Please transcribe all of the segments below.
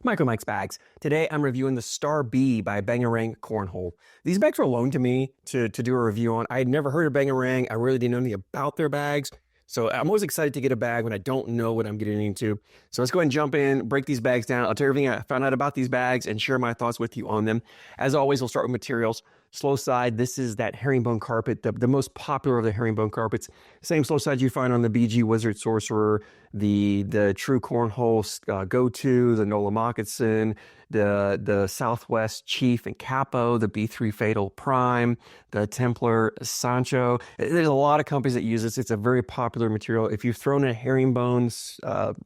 MikesCornholeBags. Today I'm reviewing the Star B by Bangarang Cornhole. These bags were loaned to me to do a review on. I had never heard of Bangarang. I really didn't know anything about their bags. So I'm always excited to get a bag when I don't know what I'm getting into. So let's go ahead and jump in, break these bags down. I'll tell you everything I found out about these bags and share my thoughts with you on them. As always, we'll start with materials. Slow side, this is that herringbone carpet, the most popular of the herringbone carpets. Same slow side you find on the BG Wizard Sorcerer, the True Cornhole Go-To, the Nola Moccasin, the Southwest Chief and Capo, the B3 Fatal Prime, the Templar Sancho. There's a lot of companies that use this. It's a very popular material. If you've thrown a herringbones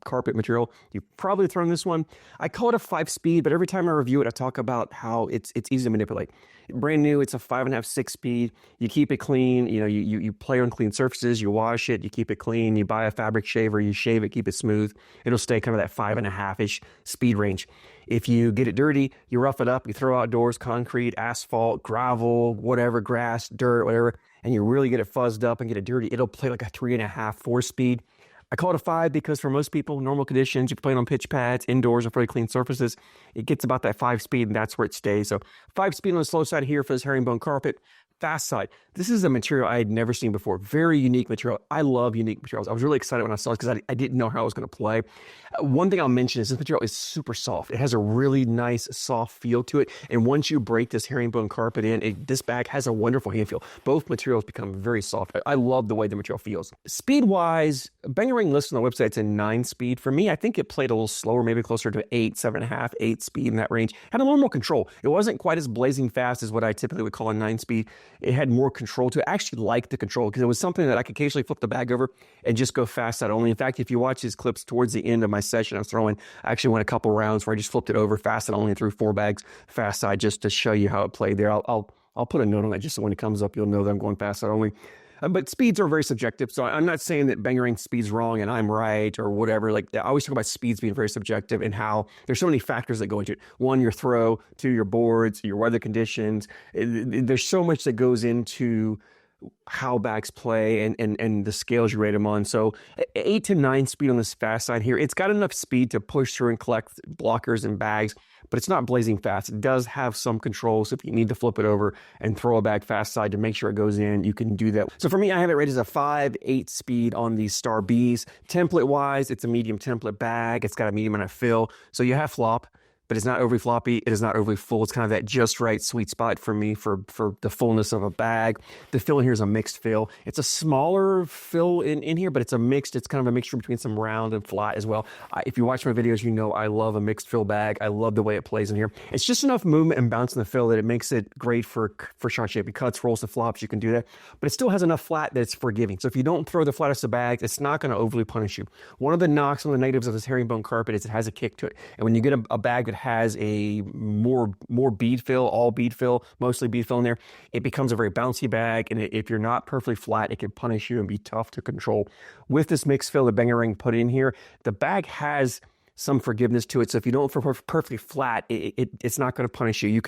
carpet material, you've probably thrown this one. I call it a 5-speed, but every time I review it, I talk about how it's easy to manipulate. Brand new, it's a 5.5, 6-speed. You keep it clean. You know, you play on clean surfaces. You wash it. You keep it clean. You buy a fabric shaver. You shave it. Keep it smooth. It'll stay kind of that 5.5-ish speed range. If you get it dirty, you rough it up. You throw outdoors, concrete, asphalt, gravel, whatever, grass, dirt, whatever, and you really get it fuzzed up and get it dirty. It'll play like a 3.5, 4-speed. I call it a 5 because for most people, normal conditions, you play it on pitch pads, indoors, or fairly clean surfaces, it gets about that 5 speed, and that's where it stays. So 5 speed on the slow side here for this herringbone carpet. Fast side. This is a material I had never seen before. Very unique material. I love unique materials. I was really excited when I saw it because I didn't know how I was going to play. One thing I'll mention is this material is super soft. It has a really nice soft feel to it. And once you break this herringbone carpet in, this bag has a wonderful hand feel. Both materials become very soft. I love the way the material feels. Speed-wise, Bangarang lists on the website it's a 9-speed. For me, I think it played a little slower, maybe closer to 8, 7.5, 8 speed in that range. Had a little more control. It wasn't quite as blazing fast as what I typically would call a 9-speed. It had more control to it. I actually liked the control because it was something that I could occasionally flip the bag over and just go fast side only. In fact, if you watch these clips towards the end of my session I was throwing, I actually went a couple rounds where I just flipped it over fast side only and threw 4 bags fast side just to show you how it played there. I'll put a note on that just so when it comes up, you'll know that I'm going fast side only. But speeds are very subjective, so I'm not saying that Bangarang speed's wrong and I'm right or whatever. Like, I always talk about speeds being very subjective and how there's so many factors that go into it. 1, your throw. 2, your boards, your weather conditions. There's so much that goes into how bags play and the scales you rate them on. So 8 to 9 speed on this fast side here. It's got enough speed to push through and collect blockers and bags, but it's not blazing fast. It does have some control, so if you need to flip it over and throw a bag fast side to make sure it goes in, you can do that. So for me, I have it rated as a 5, 8 speed on these Star Bs. Template-wise, it's a medium template bag. It's got a medium amount of fill, so you have flop, but it's not overly floppy. It is not overly full. It's kind of that just right sweet spot for me for the fullness of a bag. The fill in here is a mixed fill. It's a smaller fill in here, but it's kind of a mixture between some round and flat as well. If you watch my videos, you know I love a mixed fill bag. I love the way it plays in here. It's just enough movement and bounce in the fill that it makes it great for shot shaping cuts, rolls, and flops. You can do that, but it still has enough flat that it's forgiving. So if you don't throw the flattest of bags, it's not going to overly punish you. One of the knocks on the negatives of this herringbone carpet is it has a kick to it, and when you get a bag that has a more bead fill, all bead fill, mostly bead fill in there, it becomes a very bouncy bag, and if you're not perfectly flat, it can punish you and be tough to control. With this mixed fill that Bangarang put in here, the bag has some forgiveness to it. So if you don't throw perfectly flat, it's not going to punish you.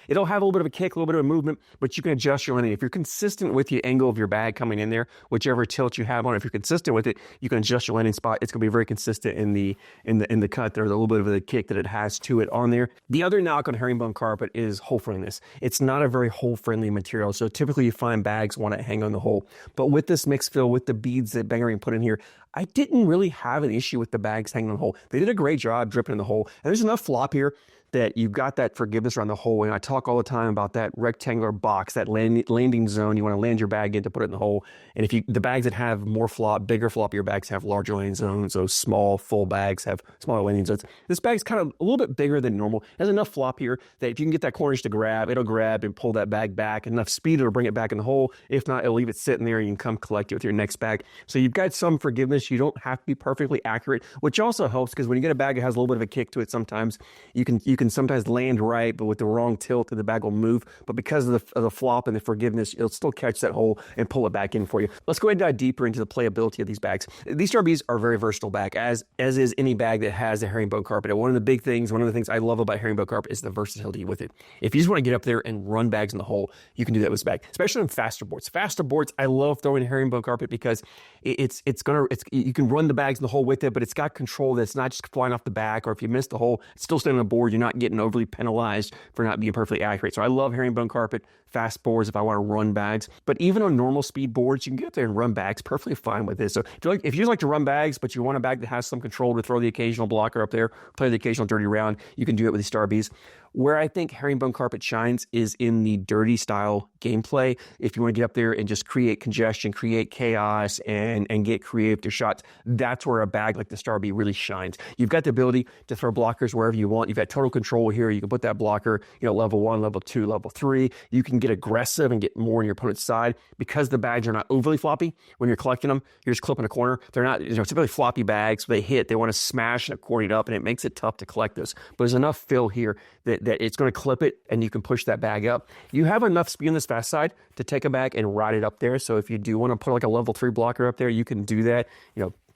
It'll have a little bit of a kick, a little bit of a movement, but you can adjust your landing. If you're consistent with the angle of your bag coming in there, whichever tilt you have on it, if you're consistent with it, you can adjust your landing spot. It's going to be very consistent in the cut. There's a little bit of a kick that it has to it on there. The other knock on herringbone carpet is hole friendliness. It's not a very hole friendly material. So typically you find bags want to hang on the hole. But with this mixed fill, with the beads that Bangarang put in here, I didn't really have an issue with the bags hanging on the hole. They did a great job dripping in the hole. And there's enough flop here that you've got that forgiveness around the hole. And I talk all the time about that rectangular box, that landing zone. You want to land your bag in to put it in the hole. And the bags that have more flop, bigger floppier bags have larger landing zones. Those small, full bags have smaller landing zones. This bag's kind of a little bit bigger than normal. It has enough flop here that if you can get that cornice to grab, it'll grab and pull that bag back. Enough speed, it'll bring it back in the hole. If not, it'll leave it sitting there and you can come collect it with your next bag. So you've got some forgiveness. You don't have to be perfectly accurate, which also helps because when you get a bag that has a little bit of a kick to it, sometimes you can sometimes land right, but with the wrong tilt, the bag will move. But because of the flop and the forgiveness, it'll still catch that hole and pull it back in for you. Let's go ahead and dive deeper into the playability of these bags. These Star Bs are a very versatile bag, as is any bag that has a herringbone carpet. And one of the things I love about herringbone carpet is the versatility with it. If you just want to get up there and run bags in the hole, you can do that with this bag, especially on faster boards. Faster boards, I love throwing a herringbone carpet because you can run the bags in the hole with it, but it's got control that's not just flying off the back, or if you miss the hole, it's still staying on the board. You're not getting overly penalized for not being perfectly accurate. So I love herringbone carpet, fast boards if I want to run bags. But even on normal speed boards, you can get there and run bags perfectly fine with this. So if you just like to run bags, but you want a bag that has some control to throw the occasional blocker up there, play the occasional dirty round, you can do it with these Star Bs. Where I think herringbone carpet shines is in the dirty style gameplay. If you want to get up there and just create congestion, create chaos, and get creative with your shots, that's where a bag like the Star B really shines. You've got the ability to throw blockers wherever you want. You've got total control here. You can put that blocker, level 1, level 2, level 3. You can get aggressive and get more on your opponent's side because the bags are not overly floppy. When you're collecting them, you're just clipping a corner. They're not, typically floppy bags. They hit, they want to smash and accordion up, and it makes it tough to collect those. But there's enough fill here that it's going to clip it, and you can push that bag up. You have enough speed on this fast side to take a bag and ride it up there. So if you do want to put like a level 3 blocker up there, you can do that.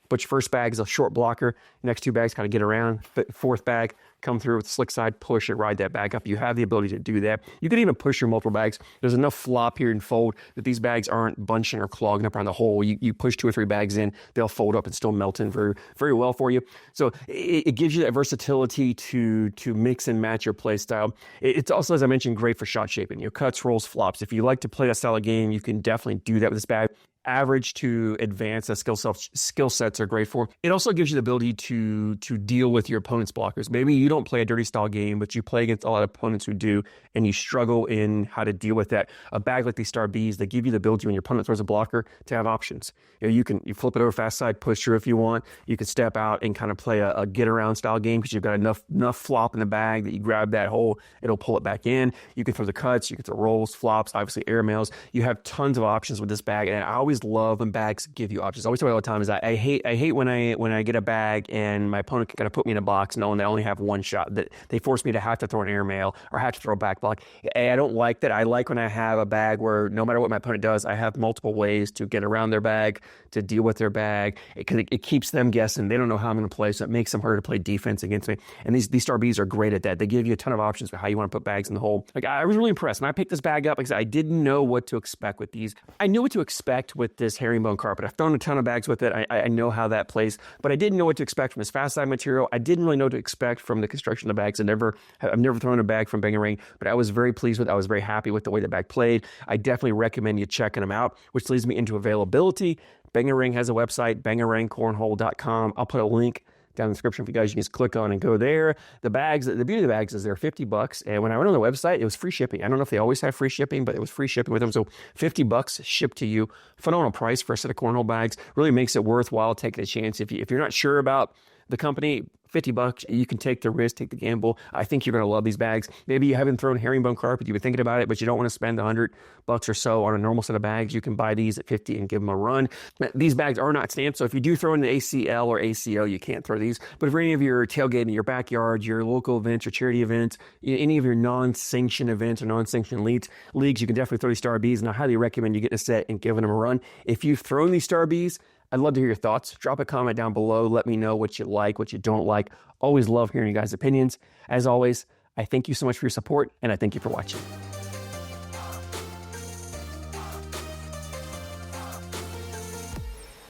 But your first bag is a short blocker. Next 2 bags kind of get around. Fourth bag, come through with the slick side, push it, ride that bag up. You have the ability to do that. You can even push your multiple bags. There's enough flop here and fold that these bags aren't bunching or clogging up around the hole. You push 2 or 3 bags in, they'll fold up and still melt in very, very well for you. So it gives you that versatility to mix and match your play style. It's also, as I mentioned, great for shot shaping. Cuts, rolls, flops. If you like to play that style of game, you can definitely do that with this bag. Average to advanced skill sets are great for. It also gives you the ability to deal with your opponent's blockers. Maybe you don't play a dirty style game, but you play against a lot of opponents who do, and you struggle in how to deal with that. A bag like these Star Bs, they give you the ability when your opponent throws a blocker to have options. You flip it over fast side, push through if you want. You can step out and kind of play a get around style game because you've got enough flop in the bag that you grab that hole, it'll pull it back in. You can throw the cuts, you can throw rolls, flops, obviously air mails. You have tons of options with this bag, and I always love when bags give you options. I always tell you all the time is I hate when I get a bag and my opponent can kind of put me in a box knowing they only have one shot, that they force me to have to throw an airmail or have to throw a back block. I don't like that. I like when I have a bag where no matter what my opponent does, I have multiple ways to get around their bag, to deal with their bag, because it keeps them guessing. They don't know how I'm going to play, so it makes them harder to play defense against me. And these Star Bs are great at that. They give you a ton of options for how you want to put bags in the hole. I was really impressed when I picked this bag up because I didn't know what to expect with these. I knew what to expect with this herringbone carpet. I've thrown a ton of bags with it. I know how that plays, but I didn't know what to expect from this fast side material. I didn't really know what to expect from the construction of the bags. I've never thrown a bag from Bangarang, but I was very pleased with it. I was very happy with the way the bag played. I definitely recommend you checking them out, which leads me into availability. Bangarang has a website, bangarangcornhole.com. I'll put a link down in the description for you guys. You can just click on and go there. The beauty of the bags is they're $50. And when I went on the website, it was free shipping. I don't know if they always have free shipping, but it was free shipping with them. So $50 shipped to you. Phenomenal price for a set of cornhole bags. Really makes it worthwhile taking a chance. If you're not sure about the company, $50, you can take the risk, take the gamble. I think you're going to love these bags. Maybe you haven't thrown herringbone carpet, you've been thinking about it, but you don't want to spend $100 or so on a normal set of bags. You can buy these at $50 and give them a run. These bags are not stamped, so if you do throw in the ACL or ACO, you can't throw these. But for any of your tailgating in your backyard, your local events or charity events, any of your non-sanctioned events or non-sanctioned leagues, you can definitely throw these Star Bs, and I highly recommend you getting a set and giving them a run. If you've thrown these Star Bs, I'd love to hear your thoughts. Drop a comment down below. Let me know what you like, what you don't like. Always love hearing you guys' opinions. As always, I thank you so much for your support, and I thank you for watching.